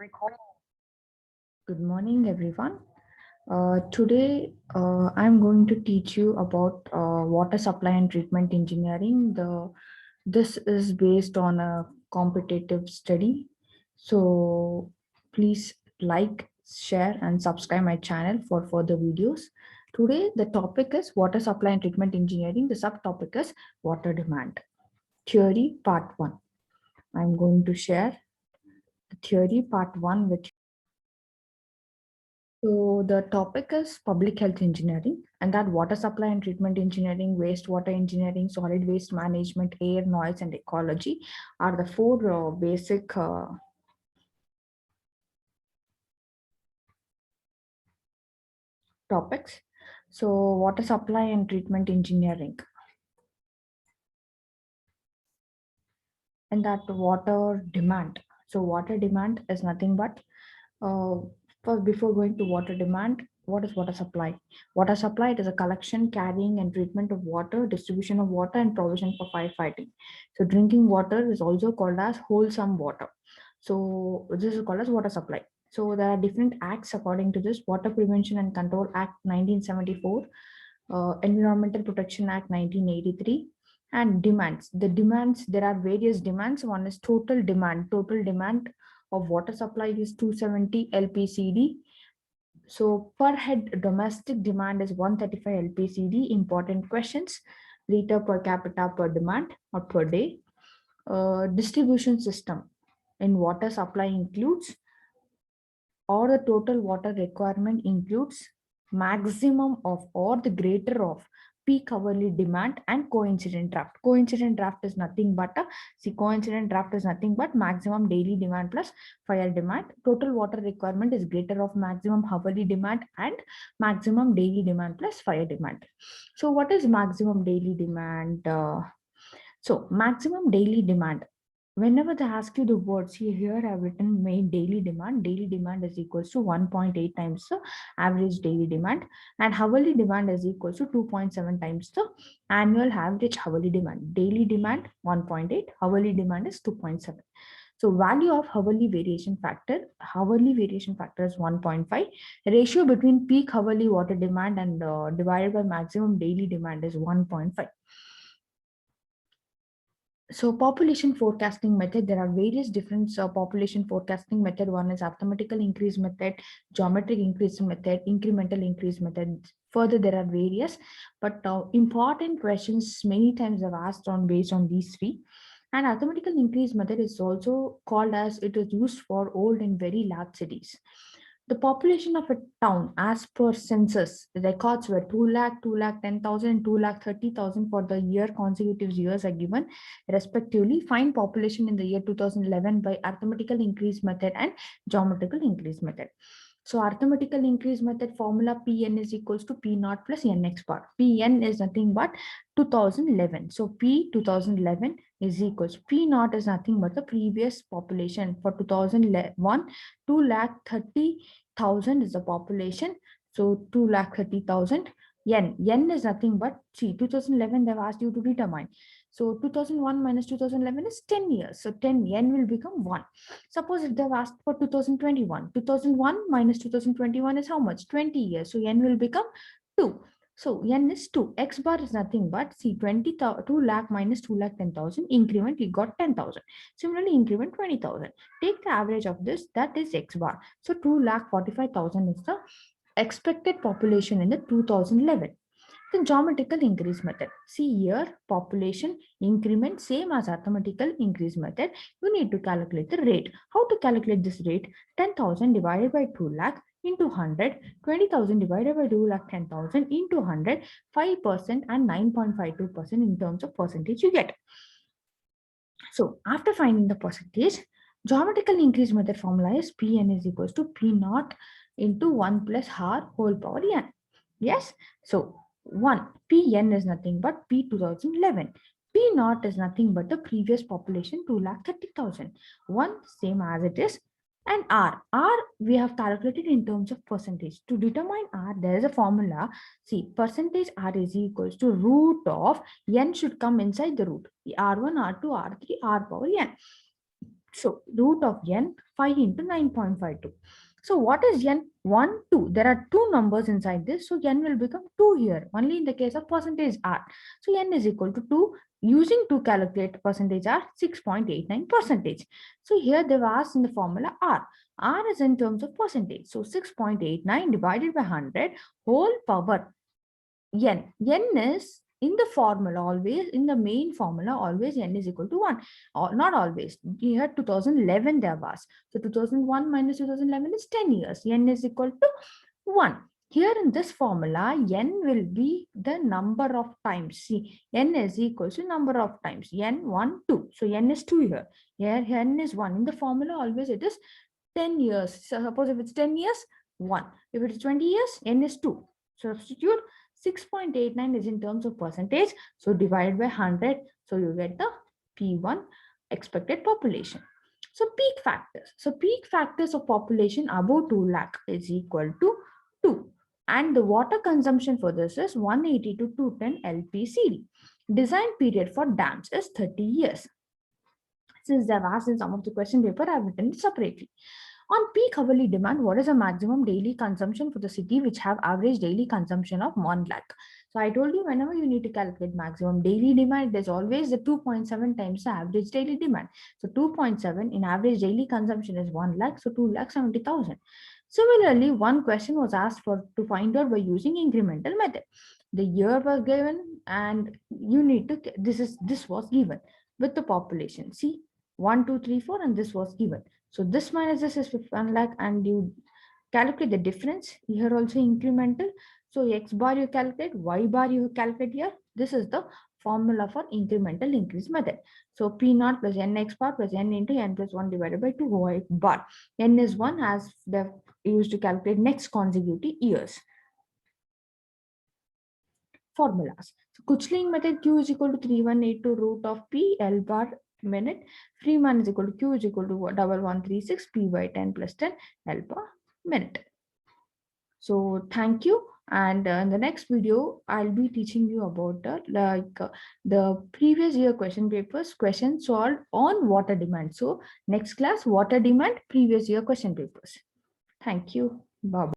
Recording. Good morning, everyone. Today, I'm going to teach you about water supply and treatment engineering. This is based on a competitive study. So please like, share, and subscribe my channel for further videos. Today, the topic is water supply and treatment engineering. The subtopic is water demand. Theory part 1. I'm going to share the theory part 1 with. So the topic is public health engineering, and that water supply and treatment engineering, wastewater engineering, solid waste management, air, noise, and ecology are the four basic topics. So water supply and treatment engineering, and that water demand. So water demand is nothing but uh, first, before going to water demand, what is water supply? Water supply, it is a collection, carrying, and treatment of water, distribution of water, and provision for firefighting. So drinking water is also called as wholesome water. So this is called as water supply. So there are different acts according to this: Water Prevention and Control Act 1974, Environmental Protection Act 1983, and demands. The demands, there are various demands. One is total demand. Total demand of water supply is 270 LPCD. So per head domestic demand is 135 LPCD. Important questions: liter per capita per demand or per day. Distribution system in water supply includes, or the total water requirement includes, maximum of or the greater of peak hourly demand and coincident draft. Coincident draft is nothing but coincident draft is nothing but maximum daily demand plus fire demand. Total water requirement is greater of maximum hourly demand and maximum daily demand plus fire demand. So what is maximum daily demand? So maximum daily demand. Whenever they ask you the words, here I've written main daily demand. Daily demand is equals to 1.8 times the average daily demand, and hourly demand is equals to 2.7 times the annual average hourly demand. Daily demand 1.8, hourly demand is 2.7. So value of hourly variation factor is 1.5. Ratio between peak hourly water demand and divided by maximum daily demand is 1.5. So population forecasting method, there are various different population forecasting method. One is arithmetical increase method, geometric increase method, incremental increase method. Further, there are various, but important questions many times are asked on based on these three. And arithmetical increase method is also called as, it is used for old and very large cities. The population of a town as per census records were 2 lakh, 2 lakh 10,000, and 2 lakh 30,000 for the year consecutive years are given respectively. Find population in the year 2011 by arithmetical increase method and geometrical increase method. So arithmetical increase method formula Pn is equals to P naught plus Nx bar. Pn is nothing but 2011. So P 2011 is equals, P naught is nothing but the previous population for 2001, 2 lakh 30,000 is the population. So 2 lakh 30,000. N is nothing but, see, 2011 they've asked you to determine. So 2001 minus 2011 is 10 years. So 10 N will become 1. Suppose if they've asked for 2021, 2001 minus 2021 is how much? 20 years. So N will become 2. So N is 2. X bar is nothing but, see, 2 lakh minus 2 lakh 10,000, increment we got 10,000. Similarly, increment 20,000. Take the average of this, that is X bar. So 2 lakh 45,000 is the expected population in the 2011. The geometrical increase method. See here, population increment same as arithmetical increase method. You need to calculate the rate. How to calculate this rate? 10,000 divided by 2 lakh into 100, 20,000 divided by 2 lakh 10,000 into 100, 5% and 9.52% in terms of percentage you get. So after finding the percentage, geometrical increase method formula is Pn is equals to P naught into 1 plus R whole power n. Yes, so 1 Pn is nothing but P 2011. P naught is nothing but the previous population 2,30,000. 1 same as it is, and R we have calculated in terms of percentage. To determine R, there is a formula. See, percentage R is equals to root of n should come inside the root. R1, R2, R3, R power n. So root of n 5 into 9.52. So what is n? 1, 2. There are two numbers inside this. So n will become 2 here. Only in the case of percentage r. So n is equal to 2. Using to calculate percentage r, 6.89 percentage. So here they've asked in the formula r. R is in terms of percentage. So 6.89 divided by 100 whole power n. N is in the formula always, in the main formula always n is equal to 1. Or not always. Here 2011 there was. So 2001 minus 2011 is 10 years. N is equal to 1. Here in this formula, n will be the number of times. See, n is equal to number of times. N 1, 2. So n is 2 here. Here n is 1. In the formula always it is 10 years. So suppose if it's 10 years, 1. If it is 20 years, n is 2. Substitute 6.89 is in terms of percentage. So divided by 100. So you get the P1 expected population. So peak factors. So peak factors of population above 2 lakh is equal to 2. And the water consumption for this is 180 to 210 LPCD. Design period for dams is 30 years. Since they've asked in some of the question paper, I've written it separately. On peak hourly demand, what is the maximum daily consumption for the city which have average daily consumption of 1 lakh? So I told you whenever you need to calculate maximum daily demand, there's always the 2.7 times the average daily demand. So 2.7 in average daily consumption is 1 lakh, so 2,70,000. Similarly, one question was asked for to find out by using incremental method. The year was given and you need to, this was given with the population. See, 1, 2, 3, 4, and this was given. So this minus this is 1 lakh and you calculate the difference. Here also incremental. So x bar you calculate, y bar you calculate here. This is the formula for incremental increase method. So P naught plus nx bar plus n into n plus 1 divided by 2 y bar. N is 1 as they've used to calculate next consecutive years. Formulas. So Kuchling method Q is equal to 3182 root of P L bar minute. Freeman is equal to Q is equal to 1136 P by 10 plus 10 L per minute. So thank you. And in the next video, I'll be teaching you about the previous year question papers, questions solved on water demand. So next class, water demand, previous year question papers. Thank you. Bye.